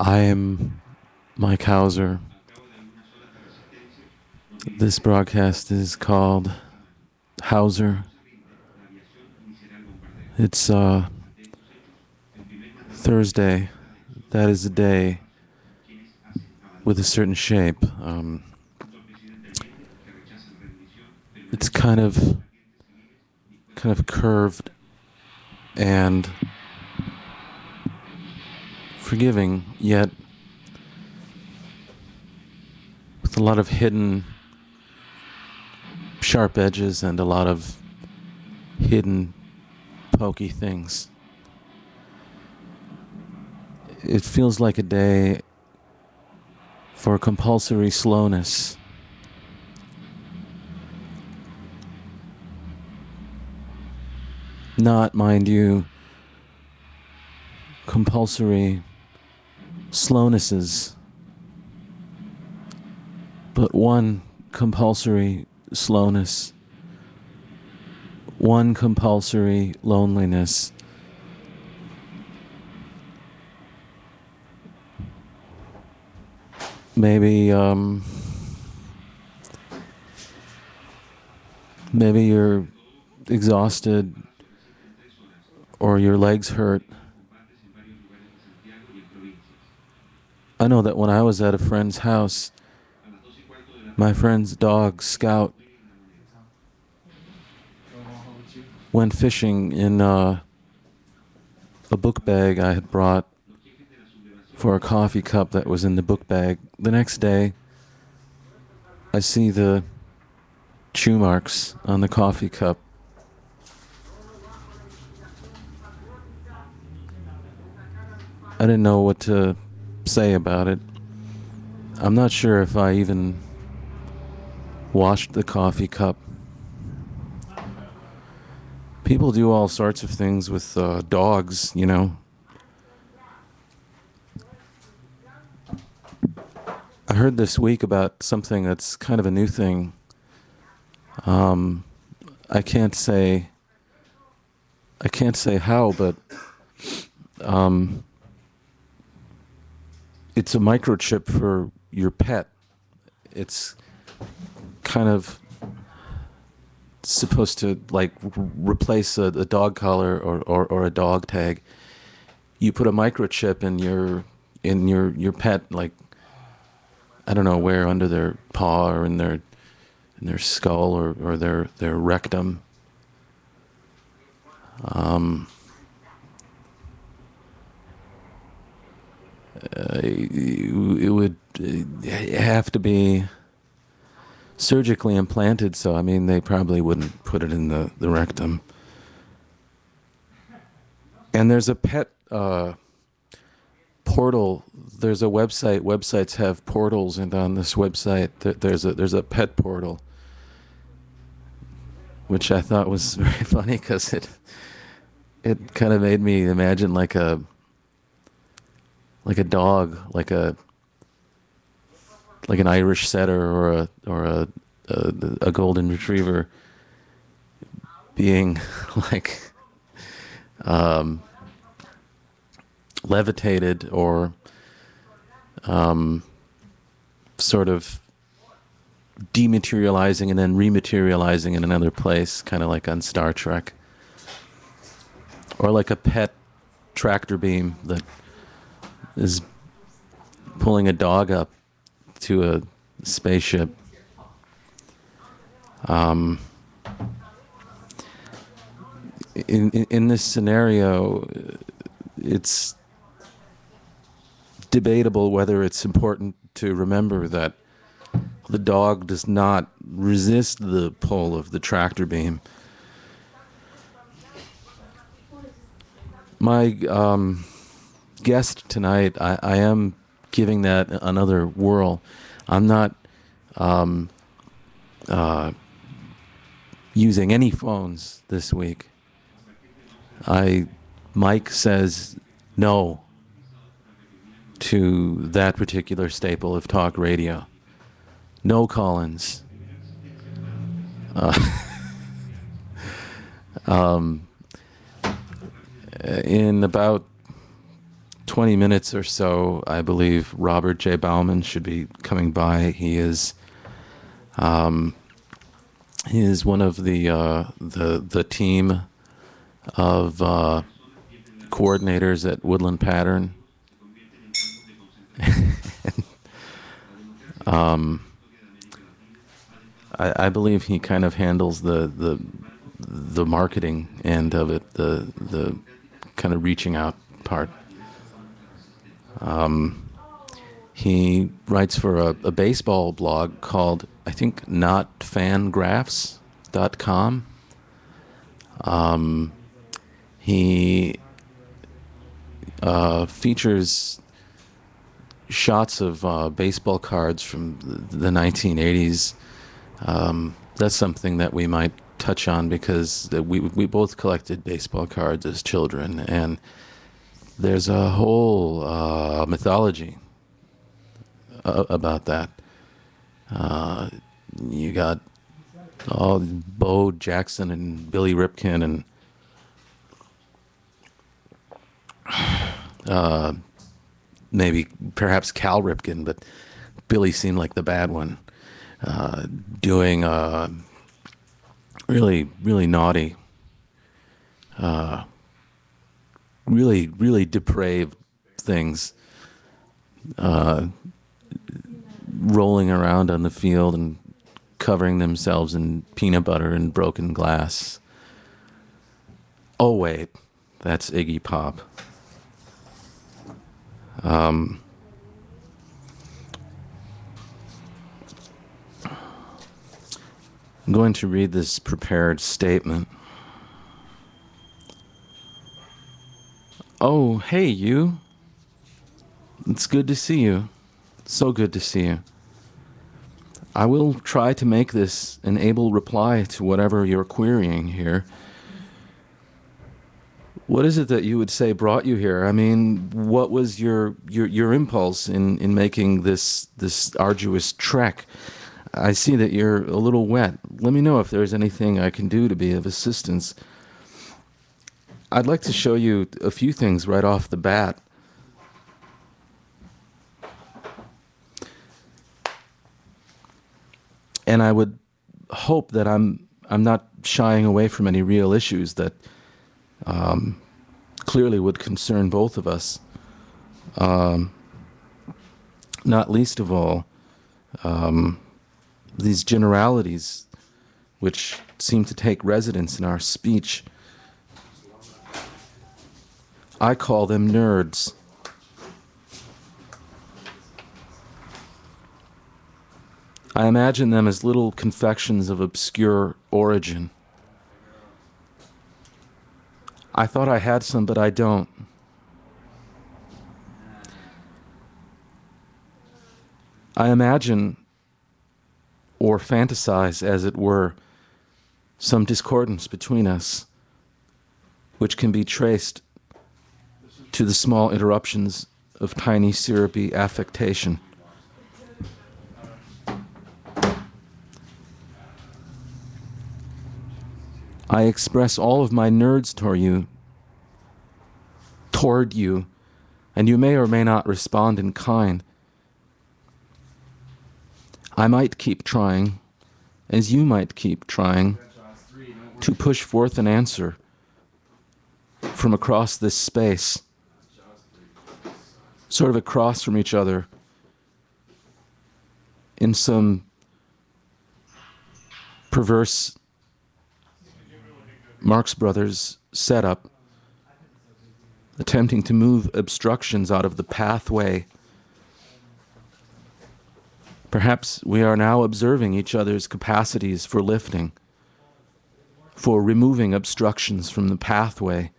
I am Mike Hauser. This broadcast is called Hauser. It's Thursday. That is a day with a certain shape. It's kind of curved and forgiving, yet with a lot of hidden sharp edges and a lot of hidden pokey things. It feels like a day for compulsory slowness. Not, mind you, compulsory slownesses, but one compulsory slowness, one compulsory loneliness. Maybe you're exhausted or your legs hurt. I know that when I was at a friend's house, my friend's dog, Scout, went fishing in a book bag I had brought for a coffee cup that was in the book bag. The next day, I see the chew marks on the coffee cup. I didn't know what to say about it. I'm not sure if I even washed the coffee cup. People do all sorts of things with dogs, you know. I heard this week about something that's kind of a new thing. I can't say how, but it's a microchip for your pet. It's kind of supposed to like replace a dog collar or a dog tag. You put a microchip in your pet, like, I don't know where, under their paw or in their skull or their rectum. It would have to be surgically implanted, so I mean they probably wouldn't put it in the rectum. And there's a pet portal. There's a website. Websites have portals, and on this website there's a pet portal, which I thought was very funny because it kind of made me imagine like a dog, like an Irish setter or a golden retriever being like levitated or sort of dematerializing and then rematerializing in another place, kind of like on Star Trek. Or like a pet tractor beam that is pulling a dog up to a spaceship. In this scenario, it's debatable whether it's important to remember that the dog does not resist the pull of the tractor beam. My guest tonight, I am giving that another whirl. I'm not using any phones this week. Mike says no to that particular staple of talk radio. No call-ins. In about 20 minutes or so, I believe Robert J. Bauman should be coming by. Um, he is one of the team of coordinators at Woodland Pattern. um, I believe he kind of handles the marketing end of it, the kind of reaching out part. He writes for a baseball blog called, I think, notfangraphs.com. He features shots of baseball cards from the 1980s. That's something that we might touch on because we both collected baseball cards as children, and there's a whole mythology about that. You got all Bo Jackson and Billy Ripken and maybe perhaps Cal Ripken, but Billy seemed like the bad one, doing really, really naughty, really, really depraved things, rolling around on the field and covering themselves in peanut butter and broken glass. Oh, wait, that's Iggy Pop. I'm going to read this prepared statement. Oh, hey, you. It's good to see you. So good to see you. I will try to make this an able reply to whatever you're querying here. What is it that you would say brought you here? I mean, what was your impulse in making this arduous trek? I see that you're a little wet. Let me know if there's anything I can do to be of assistance. I'd like to show you a few things right off the bat. And I would hope that I'm not shying away from any real issues that clearly would concern both of us. Not least of all, these generalities which seem to take residence in our speech. I call them nerds. I imagine them as little confections of obscure origin. I thought I had some, but I don't. I imagine, or fantasize, as it were, some discordance between us, which can be traced to the small interruptions of tiny syrupy affectation. I express all of my nerds toward you, and you may or may not respond in kind. I might keep trying, as you might keep trying, to push forth an answer from across this space, sort of across from each other, in some perverse Marx Brothers setup, attempting to move obstructions out of the pathway. Perhaps we are now observing each other's capacities for lifting, for removing obstructions from the pathway,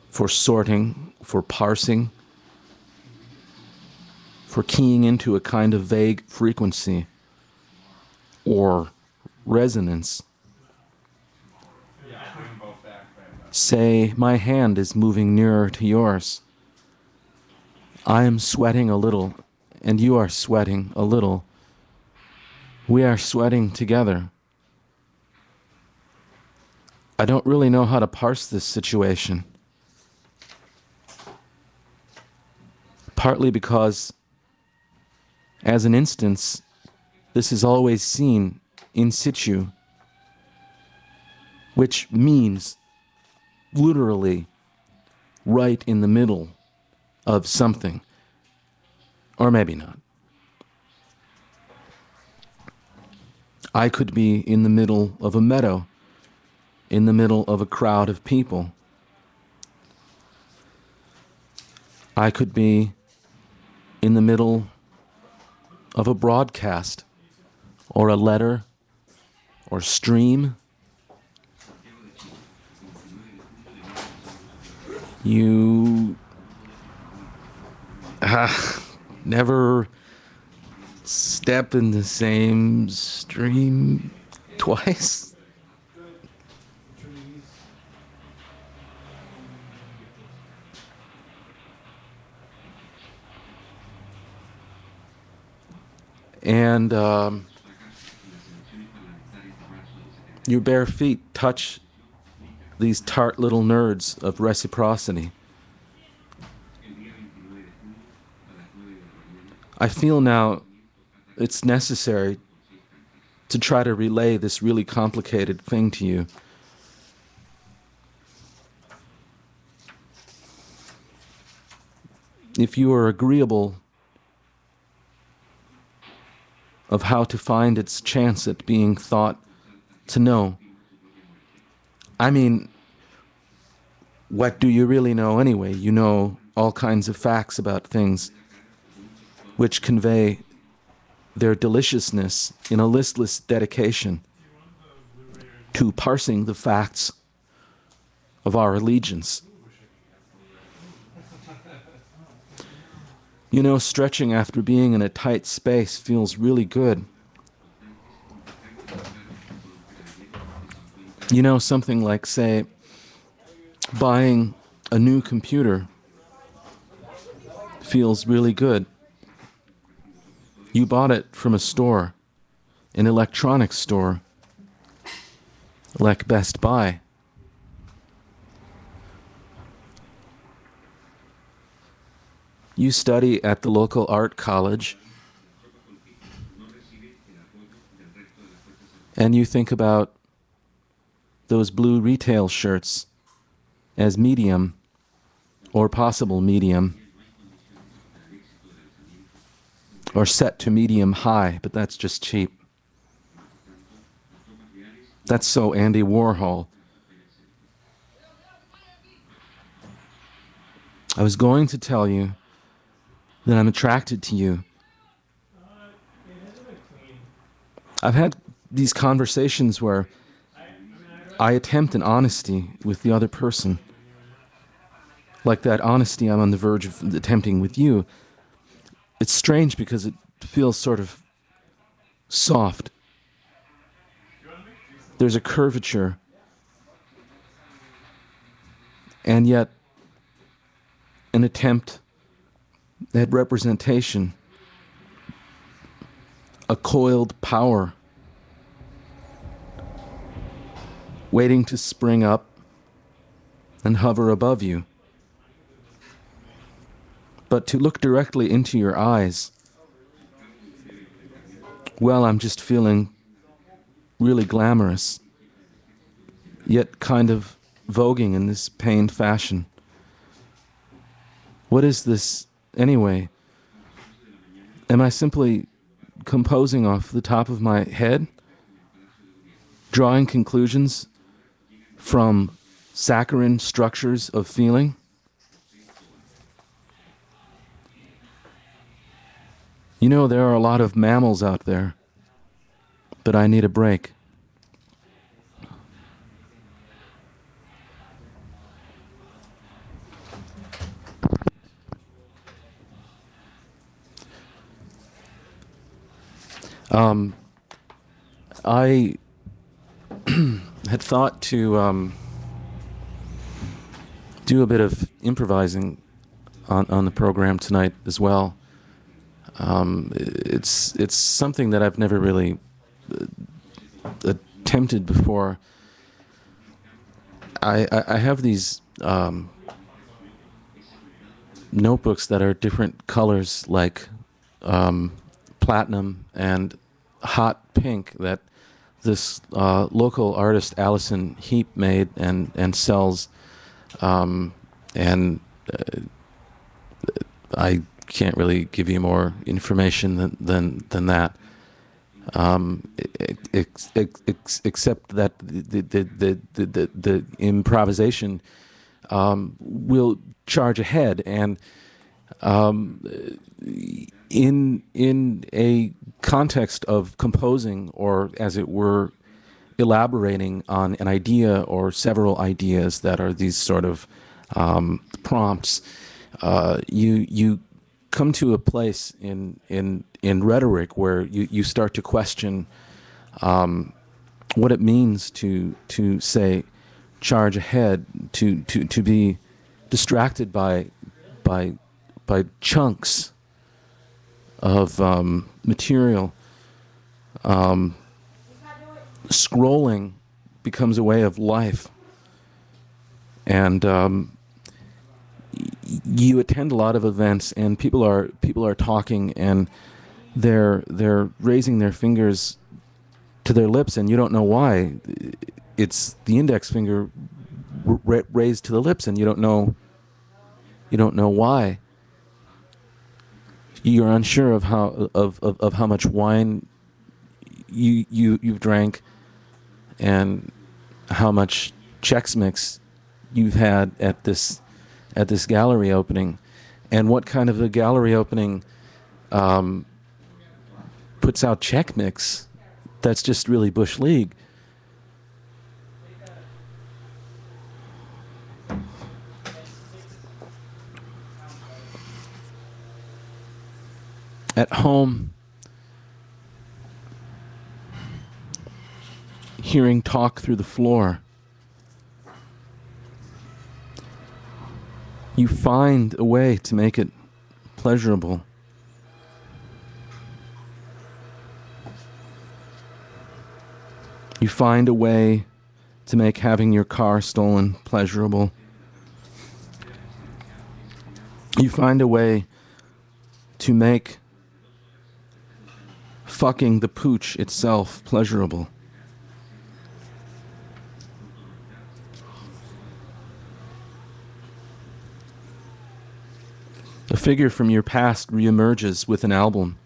for sorting, for parsing, for keying into a kind of vague frequency or resonance. Say, my hand is moving nearer to yours. I am sweating a little, and you are sweating a little. We are sweating together. I don't really know how to parse this situation. partly because, as an instance, this is always seen in situ, which means literally right in the middle of something, or maybe not. I could be in the middle of a meadow, in the middle of a crowd of people. I could be in the middle of a broadcast, or a letter, or stream. You never step in the same stream twice. And your bare feet touch these tart little nerds of reciprocity. I feel now it's necessary to try to relay this really complicated thing to you. If you are agreeable of how to find its chance at being thought to know, I mean, what do you really know anyway? You know all kinds of facts about things which convey their deliciousness in a listless dedication to parsing the facts of our allegiance. You know, stretching after being in a tight space feels really good. You know, something like, say, buying a new computer feels really good. You bought it from a store, an electronics store, like Best Buy. You study at the local art college, and you think about those blue retail shirts as medium or possible medium, or set to medium high, but that's just cheap. That's so Andy Warhol. I was going to tell you that I'm attracted to you. I've had these conversations where I attempt an honesty with the other person, like that honesty I'm on the verge of attempting with you. It's strange because it feels sort of soft. There's a curvature, and yet an attempt at representation, a coiled power waiting to spring up and hover above you. But to look directly into your eyes, well, I'm just feeling really glamorous, yet kind of voguing in this pained fashion. What is this anyway? Am I simply composing off the top of my head? Drawing conclusions from saccharine structures of feeling? You know, there are a lot of mammals out there, but I need a break. I had thought to do a bit of improvising on the program tonight as well. It's something that I've never really attempted before. I have these notebooks that are different colors, like platinum and hot pink, that this local artist Allison Heap made and sells, and I can't really give you more information than that. Except that the improvisation will charge ahead, and in a context of composing, or as it were, elaborating on an idea or several ideas that are these sort of prompts, you come to a place in rhetoric where you start to question what it means to say charge ahead, to be distracted by chunks of material. Scrolling becomes a way of life, and you attend a lot of events, and people are talking, and they're raising their fingers to their lips, and you don't know why. It's the index finger raised to the lips, and you don't know why. You're unsure of how much wine you've drank, and how much Chex Mix you've had at this gallery opening, and what kind of a gallery opening puts out Chex Mix. That's just really Bush League. At home, hearing talk through the floor, you find a way to make it pleasurable. You find a way to make having your car stolen pleasurable. You find a way to make fucking the pooch itself pleasurable. A figure from your past reemerges with an album.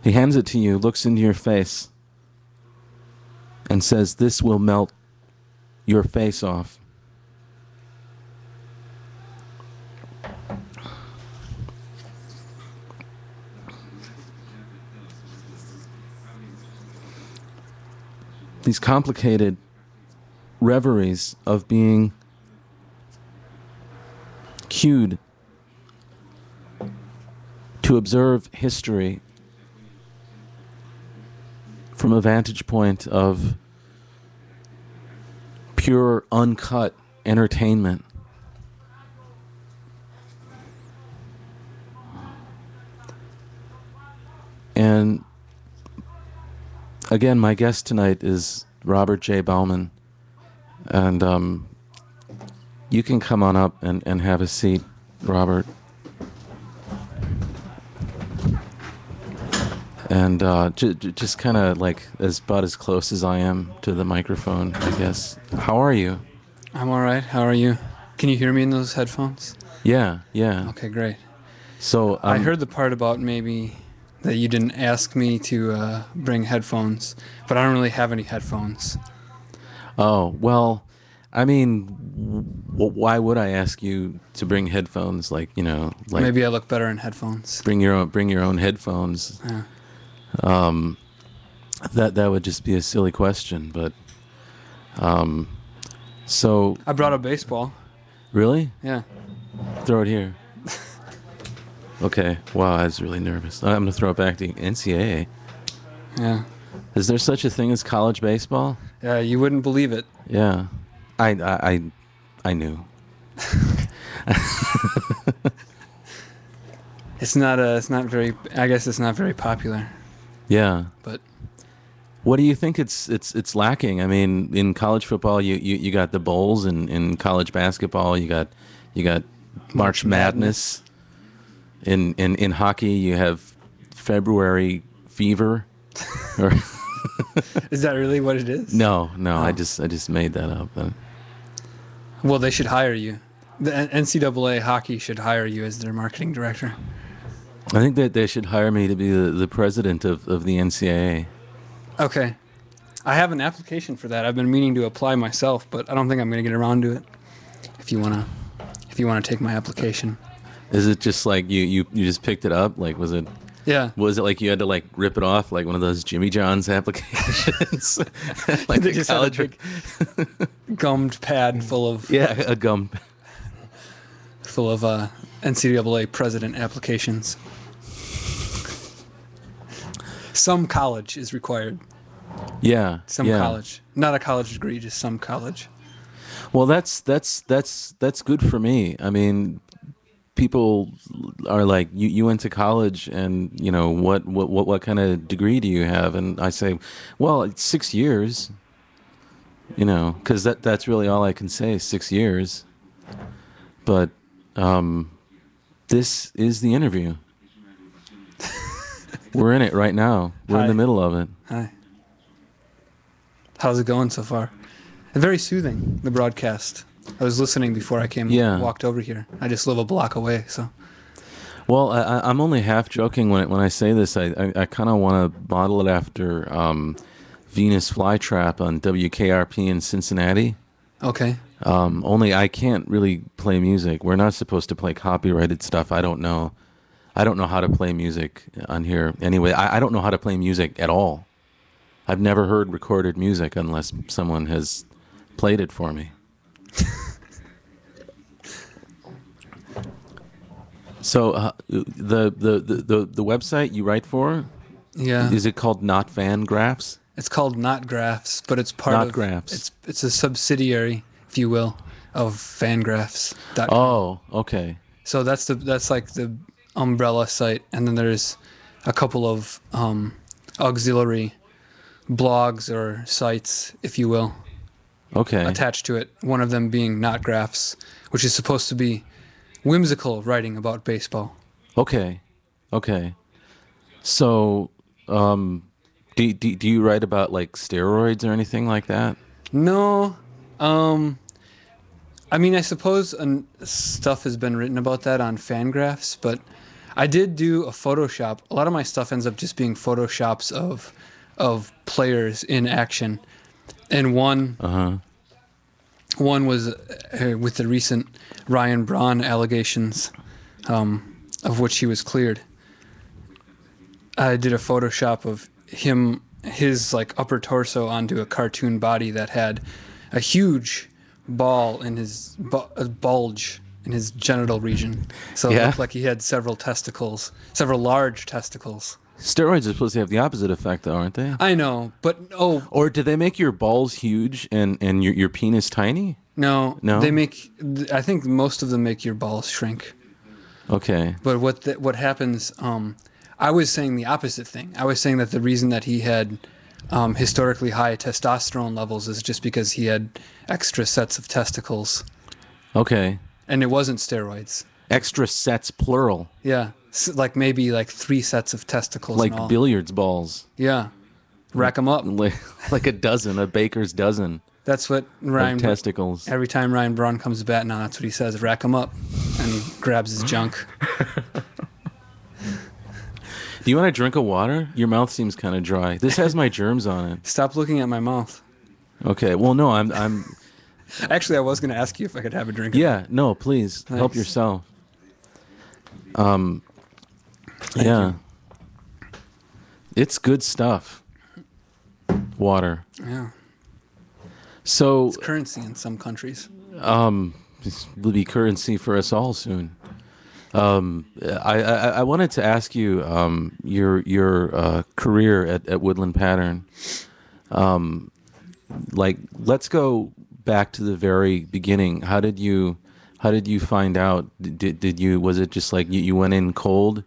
He hands it to you, looks into your face, and says, "This will melt your face off." These complicated reveries of being cued to observe history from a vantage point of pure, uncut entertainment. And again, my guest tonight is Robert J. Bauman, and you can come on up and have a seat, Robert. And just kind of like about as close as I am to the microphone, I guess. How are you? I'm all right. How are you? Can you hear me in those headphones? Yeah. Okay, great. So I heard the part about maybe that you didn't ask me to bring headphones, but I don't really have any headphones. Oh, well, I mean, why would I ask you to bring headphones? Like, like Maybe I look better in headphones. bring your own headphones. Yeah. That would just be a silly question, but so I brought a baseball. really? Yeah. Throw it here. Okay. Wow, I was really nervous. I'm gonna throw it back to NCAA. Yeah. Is there such a thing as college baseball? Yeah, you wouldn't believe it. Yeah, I knew. It's not very. I guess it's not very popular. Yeah. But what do you think it's lacking? I mean, in college football, you got the bowls, and in college basketball, you got You got March March Madness. In hockey, you have February Fever. Or Is that really what it is? no, Oh. I just made that up. Well, they should hire you. The NCAA hockey should hire you as their marketing director. I think that they should hire me to be the president of the NCAA. Okay. I have an application for that. I've been meaning to apply myself, but I don't think I'm going to get around to it. If you wanna take my application. Is it just like you just picked it up? Like was it like you had to like rip it off like one of those Jimmy John's applications? Like They a just had a college big gummed pad full of a gum. NCAA president applications. Some college is required. Yeah. Some college, not a college degree, just some college. Well, that's good for me. I mean, people are like, you went to college, and you know what kind of degree do you have? And I say, well, it's 6 years. You know, because that's really all I can say. 6 years. But this is the interview. We're in it right now. We're in the middle of it. Hi. How's it going so far? Very soothing, the broadcast. I was listening before I walked over here. I just live a block away, so. Well, I'm only half joking when I say this. I kind of want to model it after Venus Flytrap on WKRP in Cincinnati. Okay. Only I can't really play music. We're not supposed to play copyrighted stuff. I don't know how to play music on here. Anyway, I don't know how to play music at all. I've never heard recorded music unless someone has played it for me. So the website you write for, is it called Not Fan Graphs? It's called Not Graphs, but it's part Not of Graphs. It's a subsidiary, if you will, of Fangraphs.com. Oh, okay. So that's like the umbrella site, and then there's a couple of auxiliary blogs or sites, if you will, attached to it. One of them being Not Graphs, which is supposed to be whimsical writing about baseball. Okay. So, do you write about like steroids or anything like that? No. I mean, I suppose stuff has been written about that on Fangraphs, but I did do a Photoshop. A lot of my stuff ends up just being Photoshops of players in action, and one was with the recent Ryan Braun allegations, of which he was cleared. I did a Photoshop of his like upper torso onto a cartoon body that had a huge ball in his bulge in his genital region. So it looked like he had several large testicles. Steroids are supposed to have the opposite effect, though, aren't they? I know, but Or do they make your balls huge and your penis tiny? No. No? I think most of them make your balls shrink. Okay. But what happens, I was saying the opposite thing. I was saying that the reason that he had historically high testosterone levels is just because he had extra sets of testicles. Okay. And it wasn't steroids. Extra sets, plural. Yeah. Like maybe like 3 sets of testicles. Like in all. billiards balls. Yeah. Rack them up. Like a dozen, a baker's dozen. That's what Ryan... testicles. Every time Ryan Braun comes to bat now, that's what he says. Rack them up. And he grabs his junk. Do you want a drink of water? Your mouth seems kind of dry. This has my germs on it. Stop looking at my mouth. Okay. Well, no, I'm... Actually, I was going to ask you if I could have a drink. Yeah. No, please. Thanks. Help yourself. Thank you. It's good stuff. Water. Yeah. So... It's currency in some countries. This will be currency for us all soon. I wanted to ask you your career at Woodland Pattern. Like, let's go back to the very beginning. How did you find out? Was it just like you went in cold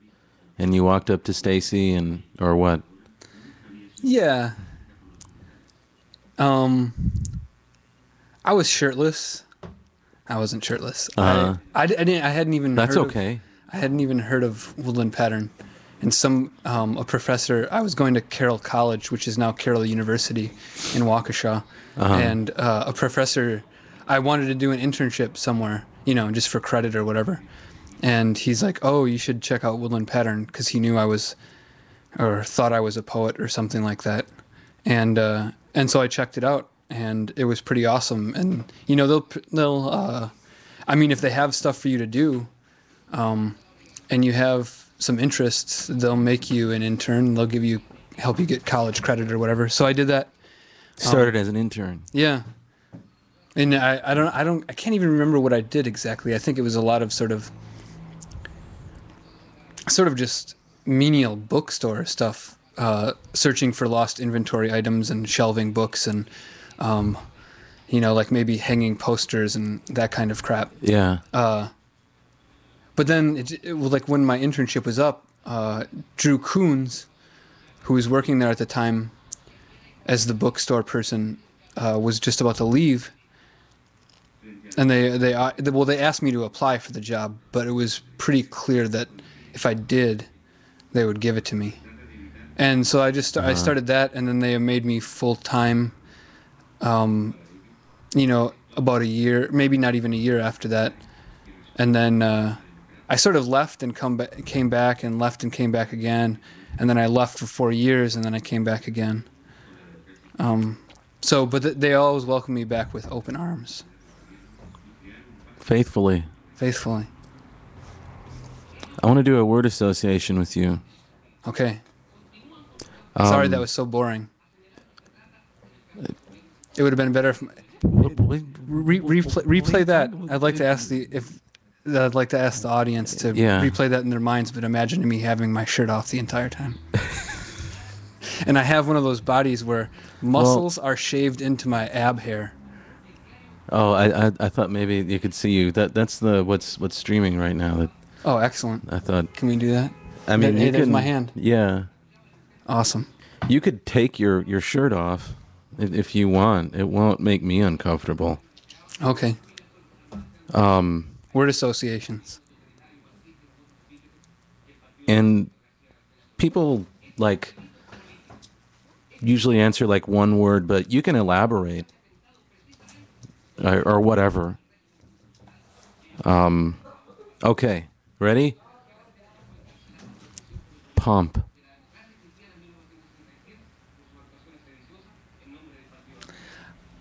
and you walked up to Stacy or what? Yeah. I was shirtless. I wasn't shirtless. Uh, I didn't. I hadn't even that's heard okay. of. I hadn't even heard of Woodland Pattern. And a professor. I was going to Carroll College, which is now Carroll University, in Waukesha, and a professor. I wanted to do an internship somewhere, just for credit or whatever. And he's like, "Oh, you should check out Woodland Pattern," because he knew I was, or thought I was a poet or something like that. And so I checked it out, and it was pretty awesome. And they'll I mean, if they have stuff for you to do, and you have some interests, they'll make you an intern. They'll help you get college credit or whatever. So I did that. Started as an intern. Yeah. And I can't even remember what I did exactly. I think it was a lot of sort of just menial bookstore stuff, searching for lost inventory items and shelving books and, like maybe hanging posters and that kind of crap. Yeah. But then, like when my internship was up, Drew Coons, who was working there at the time as the bookstore person, was just about to leave. And they asked me to apply for the job, but it was pretty clear that if I did, they would give it to me. And so I started that, and then they made me full time. About a year, maybe not even a year after that, and then I sort of left and came back, and left and came back again, and then I left for 4 years, and then I came back again. But they always welcomed me back with open arms. Faithfully. Faithfully. I want to do a word association with you. Okay. Sorry that was so boring. It would have been better if replay that. I'd like to ask the audience to replay that in their minds, but imagine me having my shirt off the entire time. And I have one of those bodies where muscles are shaved into my ab hair. Oh, I thought maybe you could see you. That's what's streaming right now. Oh, excellent. I thought. Can we do that? I mean, there's my hand. Yeah. Awesome. You could take your shirt off if you want. It won't make me uncomfortable. Okay. Word associations. And people usually answer one word, but you can elaborate or whatever. Okay, ready? Pump.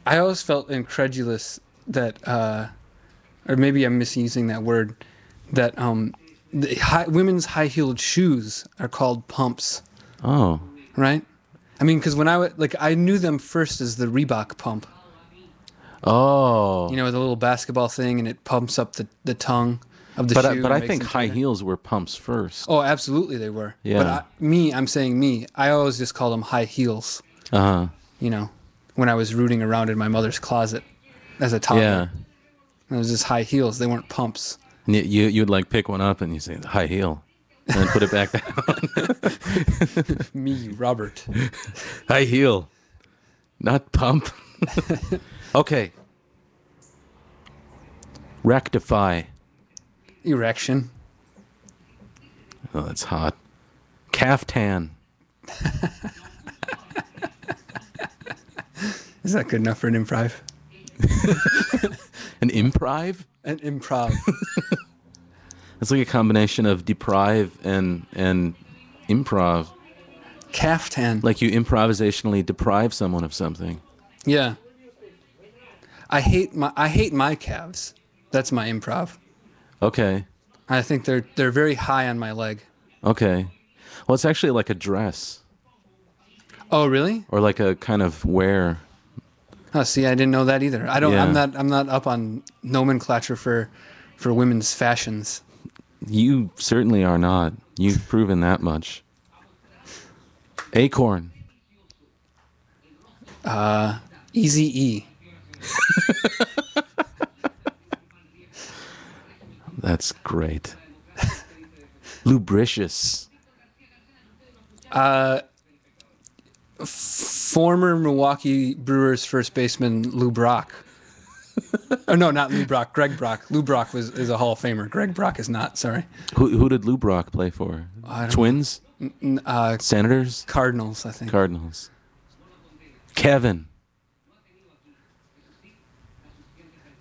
I always felt incredulous that, or maybe I'm misusing that word, that women's high-heeled shoes are called pumps. Oh. Right? I mean, because when I knew them first as the Reebok pump. Oh. The little basketball thing, and it pumps up the tongue of the shoe. But I think high heels were pumps first. Oh, absolutely they were. Yeah. But I'm saying me. I always just called them high heels. Uh-huh. When I was rooting around in my mother's closet as a toddler. Yeah. It was just high heels. They weren't pumps. And you'd pick one up and you say, high heel. And then put it back down. Me, Robert. High heel. Not pump. Okay. Rectify. Erection. Oh, that's hot. Caftan. Is that good enough for an improv? An improv? An improv. It's like a combination of deprive and improv. Caftan. Like you improvisationally deprive someone of something. Yeah. I hate my calves. That's my improv. Okay. I think they're very high on my leg. Okay. Well, it's actually like a dress. Oh, really? Or like a kind of wear. Oh, see, I didn't know that either. Yeah. I'm not up on nomenclature for women's fashions. You certainly are not. You've proven that much. Acorn. Easy-E. That's great. Lubricious. Former Milwaukee Brewers first baseman Lou Brock. Oh no, not Lou Brock. Greg Brock. Lou Brock is a Hall of Famer. Greg Brock is not. Sorry. Who did Lou Brock play for? I don't Twins? know. Senators? Cardinals, I think. Cardinals. Kevin.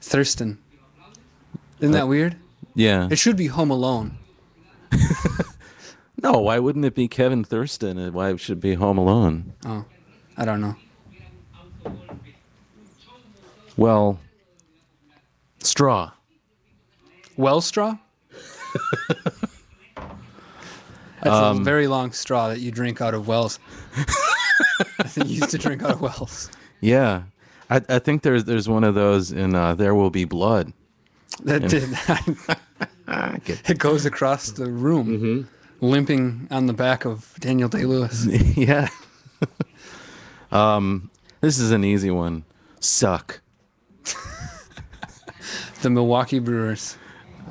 Thurston. Isn't that weird? Yeah. It should be Home Alone. No, why wouldn't it be Kevin Thurston? And why should it be Home Alone? Oh, I don't know. Well, straw. Well straw? That's a very long straw that you drink out of wells. I think you used to drink out of wells. Yeah. I think there's one of those in There Will Be Blood. That did. It goes across the room, limping on the back of Daniel Day-Lewis. Yeah. This is an easy one. Suck. The Milwaukee Brewers.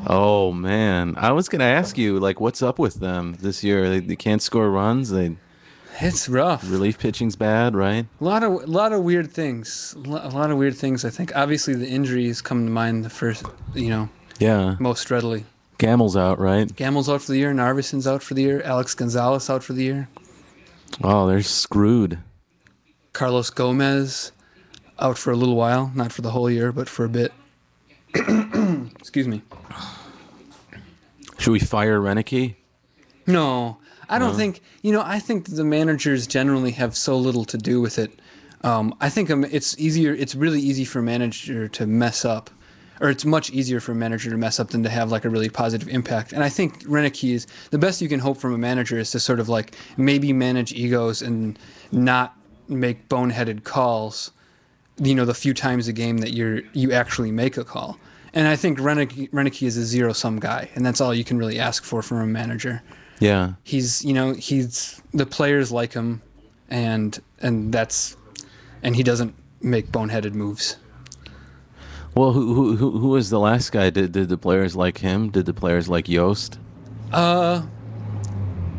Oh man, I was gonna ask you like, what's up with them this year? They can't score runs. It's rough. Relief pitching's bad, right? A lot of weird things. A lot of weird things. I think obviously the injuries come to mind the first, Yeah. most readily. Gamel's out, right? Gamel's out for the year. Narvison's out for the year. Alex Gonzalez out for the year. Oh, they're screwed. Carlos Gomez out for a little while, not for the whole year, but for a bit. Excuse me. Should we fire Renicky? No, I don't think. I think the managers generally have so little to do with it. I think it's easier. It's really easy for a manager to mess up, or it's much easier for a manager to mess up than to have like a really positive impact. And I think Renicky is the best you can hope from a manager is to sort of like maybe manage egos and not make boneheaded calls. The few times a game that you actually make a call. And I think Renicky is a zero-sum guy, and that's all you can really ask for from a manager. Yeah. He's the players like him, and he doesn't make boneheaded moves. Well, who was the last guy? Did the players like him? Did the players like Yost? Well,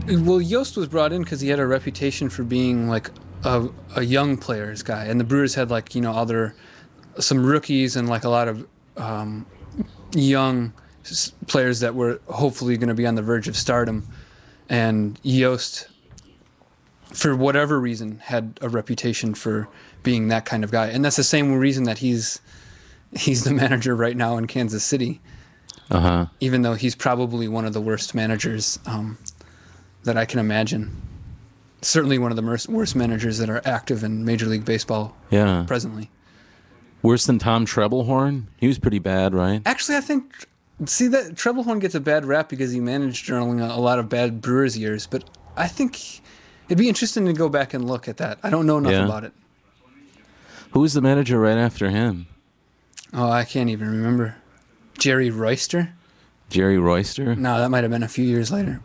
Yost was brought in because he had a reputation for being like a young players guy, and the Brewers had like some rookies and like a lot of young players that were hopefully going to be on the verge of stardom, and Yost, for whatever reason, had a reputation for being that kind of guy, and that's the same reason that he's the manager right now in Kansas City. Even though he's probably one of the worst managers that I can imagine. Certainly one of the worst managers that are active in Major League Baseball presently. Worse than Tom Trebelhorn? He was pretty bad, right? Actually, I think, that Trebelhorn gets a bad rap because he managed during a lot of bad Brewers years, but I think it'd be interesting to go back and look at that. I don't know enough about it. Who was the manager right after him? Oh, I can't even remember. Jerry Royster? Jerry Royster? No, that might have been a few years later.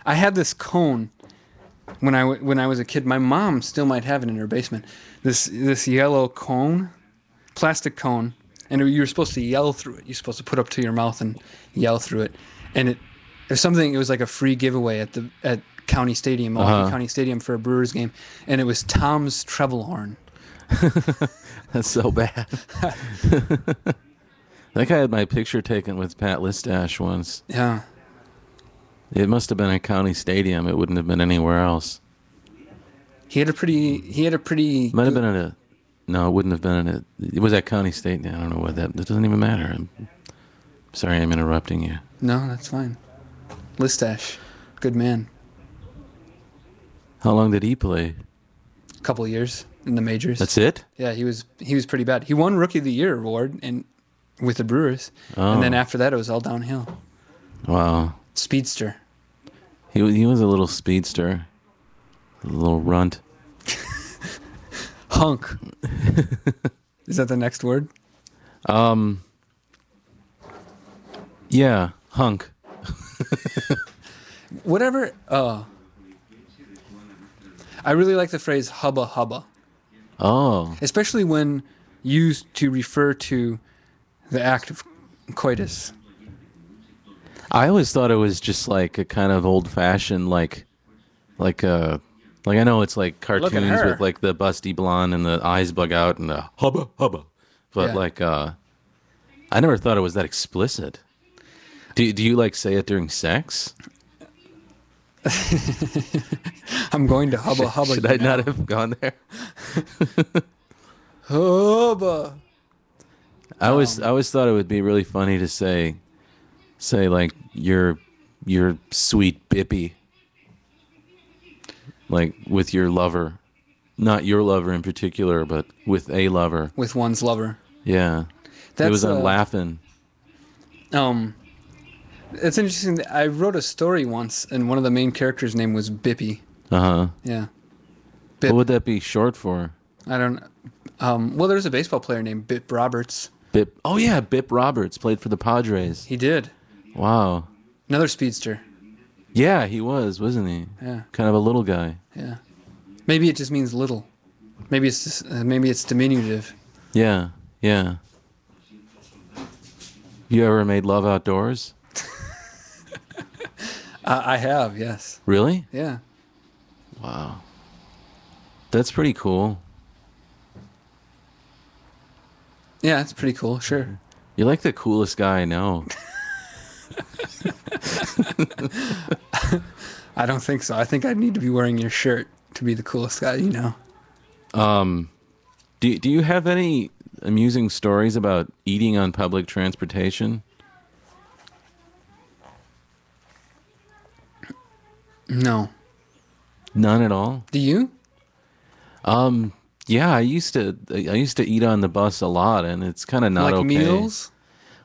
I had this cone when I was a kid. My mom still might have it in her basement. This yellow cone, plastic cone, and you were supposed to yell through it. You're supposed to put up to your mouth and yell through it. And it was like a free giveaway at County Stadium, Milwaukee County Stadium for a Brewers game, and it was Tom's Trebelhorn. That's so bad. I think I had my picture taken with Pat Listash once. Yeah. It must have been at County Stadium. It wouldn't have been anywhere else. He had a pretty. Might have been at a. No, it wouldn't have been at a. It was at County Stadium. I don't know what that. It doesn't even matter. I'm sorry, I'm interrupting you. No, that's fine. Listash, good man. How long did he play? A couple years in the majors. That's it? Yeah, he was pretty bad. He won Rookie of the Year award with the Brewers, and then after that it was all downhill. Wow. Speedster. He was a little speedster, a little runt. Hunk. Is that the next word? Yeah, hunk. Whatever. I really like the phrase hubba hubba. Oh. Especially when used to refer to the act of coitus. I always thought it was just like a kind of old-fashioned, like I know it's like cartoons with like the busty blonde and the eyes bug out and the hubba hubba, but Yeah. like I never thought it was that explicit. Do you like say it during sex? I'm going to hubba Should, hubba should you I not now. have gone there? Hubba. I always thought it would be really funny to say like your sweet bippy, like with your lover, not your lover in particular, but with a lover. With one's lover. Yeah, it That's was on laughing. um it's interesting that I wrote a story once and one of the main characters' name was Bippy. Uh huh. Yeah. What Bip. would that be short for? I don't well there's a baseball player named Bip Roberts. Bip. Oh yeah, Bip Roberts played for the Padres. He did. Wow. Another speedster. Yeah, he was, wasn't he? Yeah. Kind of a little guy. Yeah. Maybe it just means little. Maybe it's diminutive. Yeah, yeah. You ever made love outdoors? I have, yes. Really? Yeah. Wow. That's pretty cool. Yeah, it's pretty cool. Sure. You're like the coolest guy I know. I don't think so. I think I'd need to be wearing your shirt to be the coolest guy, you know. Do you have any amusing stories about eating on public transportation? No. None at all. Do you? Yeah, I used to eat on the bus a lot, and it's kind of not Like okay. meals?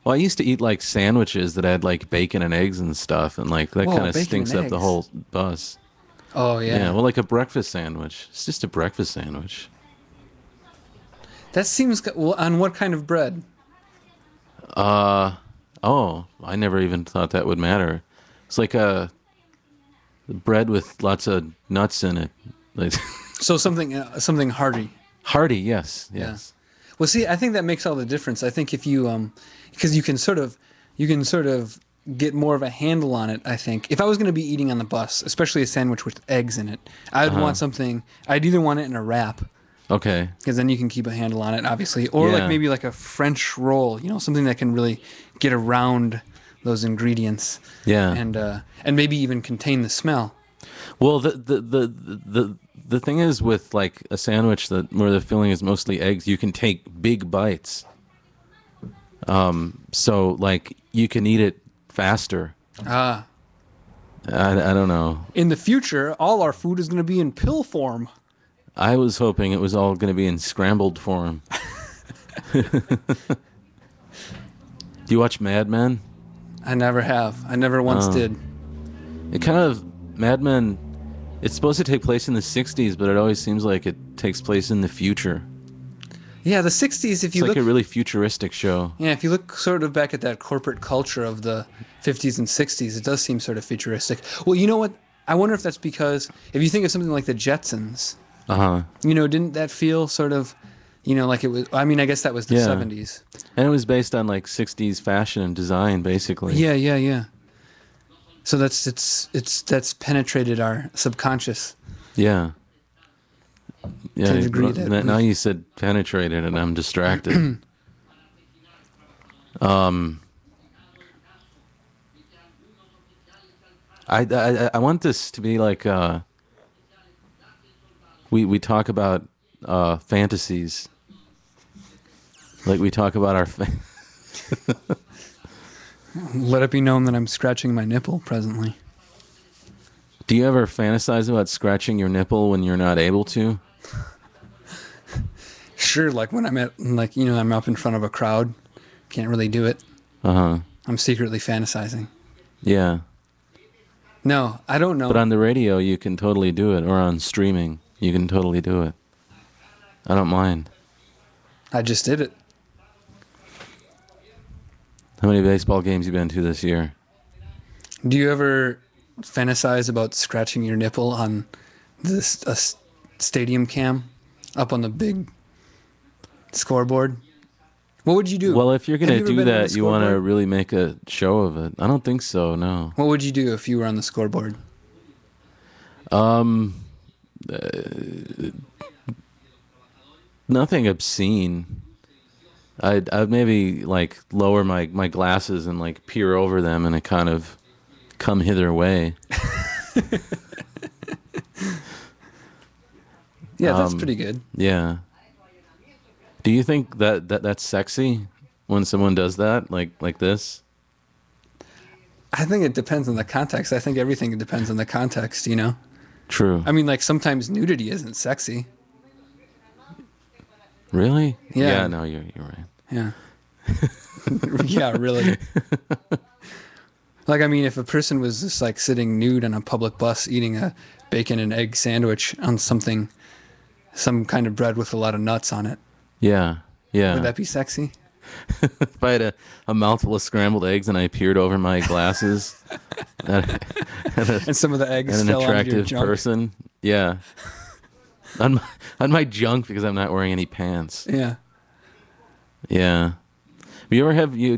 Well, I used to eat like sandwiches that had like bacon and eggs and stuff, and like that Whoa, kind of bacon stinks and up the eggs. whole bus. Oh yeah. Yeah, well, like a breakfast sandwich. It's just a breakfast sandwich. That seems well, on what kind of bread? Oh, I never even thought that would matter. It's like a bread with lots of nuts in it. Like So something hearty. hearty, yes, Yeah. yes. Well, see, I think that makes all the difference. I think if you because you can sort of get more of a handle on it. I think if I was going to be eating on the bus, especially a sandwich with eggs in it, I'd want something. I'd either want it in a wrap Okay. because then you can keep a handle on it, obviously, or Yeah. like maybe like a French roll. You know, something that can really get around those ingredients. Yeah. And maybe even contain the smell. Well, the thing is with like a sandwich that where the filling is mostly eggs, you can take big bites. So like you can eat it faster. Ah. I don't know. In the future, all our food is going to be in pill form. I was hoping it was all going to be in scrambled form. Do you watch Mad Men? I never have. I never once did. It kind of Mad Men. It's supposed to take place in the '60s, but it always seems like it takes place in the future. Yeah, the 60s, if It's you like look a really futuristic show. Yeah, if you look sort of back at that corporate culture of the 50s and 60s, it does seem sort of futuristic. Well, you know what? I wonder if that's because if you think of something like the Jetsons, Uh huh. you know, didn't that feel sort of, you know, like it was, I mean, I guess that was the Yeah. 70s. And it was based on like '60s fashion and design, basically. Yeah. So that's penetrated our subconscious. Yeah. Yeah. To the degree that now we've- you said penetrated, and I'm distracted. I want this to be like we talk about fantasies, like we talk about our Let it be known that I'm scratching my nipple presently. Do you ever fantasize about scratching your nipple when you're not able to? Sure, like when I'm at, like, you know, I'm up in front of a crowd, can't really do it. Uh-huh. I'm secretly fantasizing. Yeah. No, I don't know. But on the radio you can totally do it, or on streaming you can totally do it. I don't mind. I just did it. How many baseball games you been to this year? Do you ever fantasize about scratching your nipple on this stadium cam up on the big scoreboard? What would you do? Well, if you're Have going you to ever do been on that, the you want to scoreboard? really make a show of it. I don't think so, no. What would you do if you were on the scoreboard? Nothing obscene. I'd maybe like lower my glasses and like peer over them and it kind of come hither way. Yeah, that's pretty good. Yeah. Do you think that's sexy when someone does that like this? I think it depends on the context. I think everything depends on the context, you know? True. I mean, like sometimes nudity isn't sexy. Really? Yeah, Yeah. no, you're right. Yeah. Yeah, really. Like, I mean, if a person was just like sitting nude on a public bus eating a bacon and egg sandwich on something, some kind of bread with a lot of nuts on it, Yeah. would Yeah. that be sexy? If I had a mouthful of scrambled eggs and I peered over my glasses at, And some of the at eggs an fell onto your attractive junk? person, yeah. On my junk because I'm not wearing any pants. Yeah. Yeah. You ever have you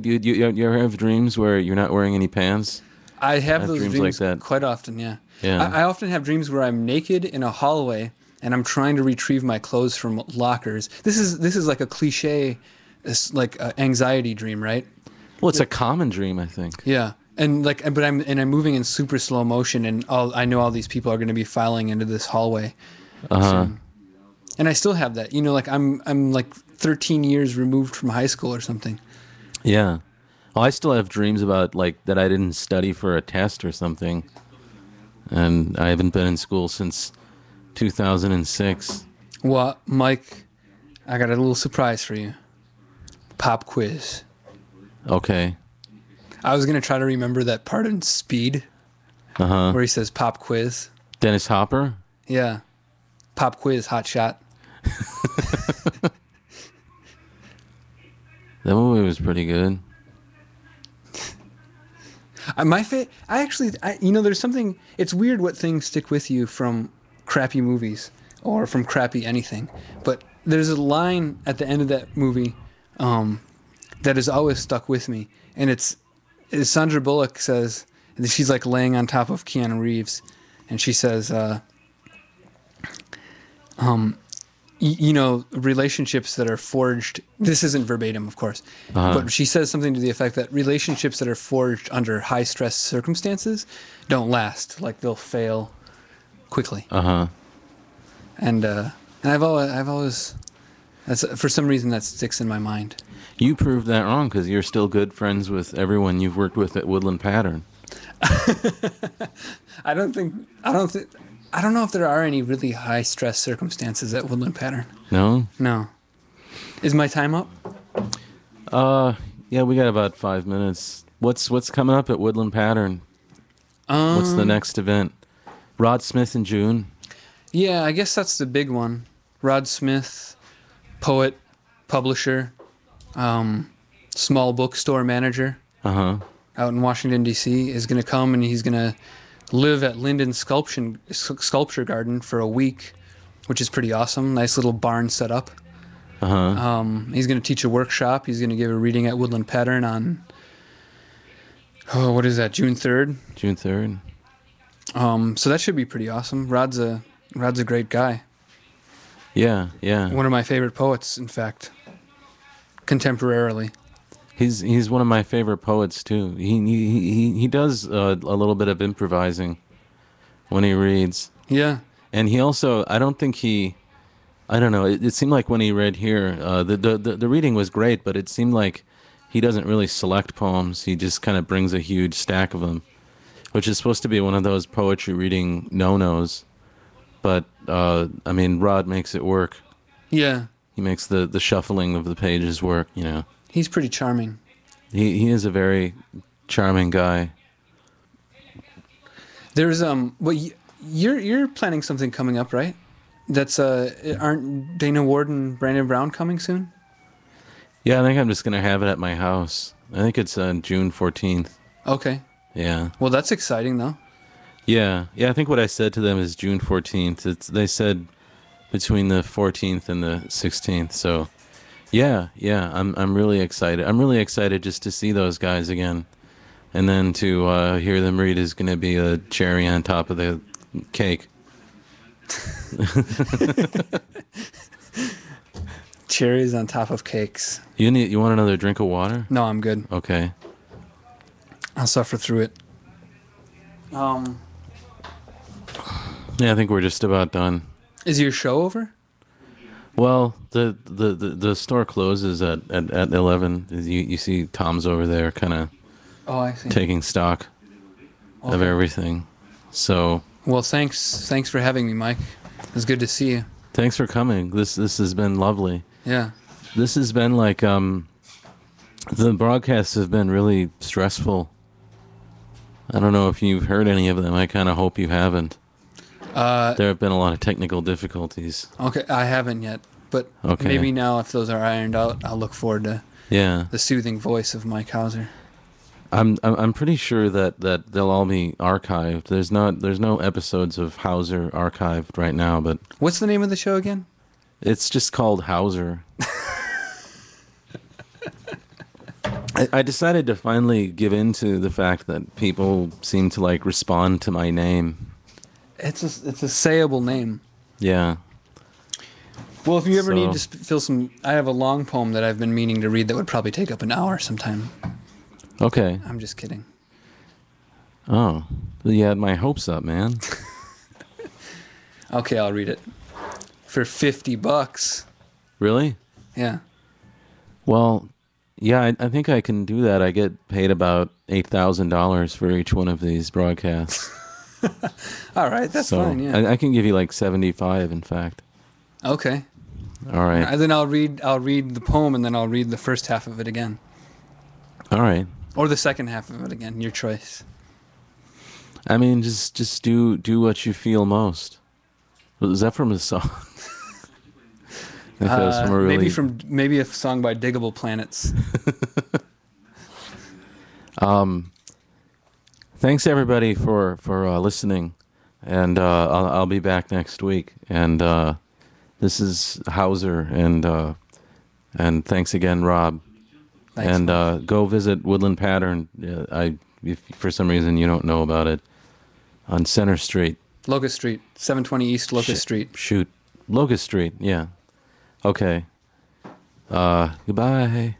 ever have dreams where you're not wearing any pants? I I have have those dreams like dreams that. quite often, yeah. Yeah. I often have dreams where I'm naked in a hallway and I'm trying to retrieve my clothes from lockers. This is like a cliche, like anxiety dream, right? Well, it's a common dream, I think. Yeah, and like, but I'm moving in super slow motion, and I know all these people are going to be filing into this hallway soon. And I still have that, you know, like I'm like 13 years removed from high school or something. Yeah. Oh, I still have dreams about like that I didn't study for a test or something, and I haven't been in school since 2006. Well, Mike, I got a little surprise for you. Pop quiz. Okay. I was gonna try to remember that part in Speed where he says pop quiz. Dennis Hopper. Yeah, pop quiz, hot shot. That movie was pretty good. You know, there's something. It's weird what things stick with you from crappy movies or from crappy anything. But there's a line at the end of that movie that has always stuck with me, and it's Sandra Bullock says she's like laying on top of Keanu Reeves, and she says, you know, relationships that are forged. This isn't verbatim, of course, but she says something to the effect that relationships that are forged under high stress circumstances don't last. Like they'll fail quickly. And I've always that's for some reason that sticks in my mind. You proved that wrong because you're still good friends with everyone you've worked with at Woodland Pattern. I don't know if there are any really high stress circumstances at Woodland Pattern. No? No. Is my time up? Yeah, we got about 5 minutes. What's coming up at Woodland Pattern? What's the next event? Rod Smith in June. Yeah, I guess that's the big one. Rod Smith, poet, publisher, small bookstore manager out in Washington, D.C., is going to come and he's going to live at Linden Sculpture Garden for a week, which is pretty awesome. Nice little barn set up. He's going to teach a workshop. He's going to give a reading at Woodland Pattern on, what is that, June 3rd? June 3rd. So that should be pretty awesome. Rod's a great guy. Yeah, yeah. One of my favorite poets, in fact, contemporarily. He's one of my favorite poets too. He does a little bit of improvising when he reads. Yeah. And he also, I don't know, it seemed like when he read here, the reading was great, but it seemed like he doesn't really select poems. He just kind of brings a huge stack of them, which is supposed to be one of those poetry reading no-nos. But, I mean, Rod makes it work. Yeah. He makes the shuffling of the pages work, you know. He's pretty charming. He is a very charming guy. There's you're planning something coming up, right? That's aren't Dana Ward and Brandon Brown coming soon? Yeah, I think I'm just gonna have it at my house. I think it's on June 14th. Okay. Yeah. Well, that's exciting though. Yeah. I think what I said to them is June 14th. They said between the 14th and the 16th. So, yeah. I'm really excited. I'm really excited just to see those guys again, and then to hear them read is gonna be a cherry on top of the cake. Cherries on top of cakes. You want another drink of water? No, I'm good. Okay. I'll suffer through it. Yeah, I think we're just about done. Is your show over? Well, the store closes at 11. You see Tom's over there kind of Oh, I see. taking stock of Okay. everything. So, Well, thanks for having me, Mike. It was good to see you. thanks for coming. This has been lovely. Yeah. This has been like the broadcasts have been really stressful. I don't know if you've heard any of them. I kind of hope you haven't. There have been a lot of technical difficulties. Okay, I haven't yet, but Okay. maybe now if those are ironed out, I'll look forward to Yeah. the soothing voice of Mike Hauser. I'm pretty sure that they'll all be archived. There's no episodes of Hauser archived right now, but What's the name of the show again? it's just called Hauser. I decided to finally give in to the fact that people seem to like respond to my name. It's a sayable name. Yeah. Well, if you ever need So- to feel some, I have a long poem that I've been meaning to read that would probably take up an hour sometime. Okay. I'm just kidding. Oh, you had my hopes up, man. Okay, I'll read it for $50. Really? Yeah. Well, yeah, I think I can do that. I get paid about $8,000 for each one of these broadcasts. All right, that's So fine. Yeah. I can give you like 75, in fact. Okay. All right. And then I'll read the poem and then I'll read the first half of it again, All right. or the second half of it again. Your choice. I mean, just do what you feel most. Was that from a song? That was from a really... Maybe a song by Diggable Planets. Thanks everybody for listening, and I'll be back next week. And this is Hauser, and thanks again, Rob. Thanks, And go visit Woodland Pattern. If for some reason you don't know about it, on Center Street. Locust Street, 720 East Locust Street. Shoot, Locust Street. Yeah. Okay. Goodbye.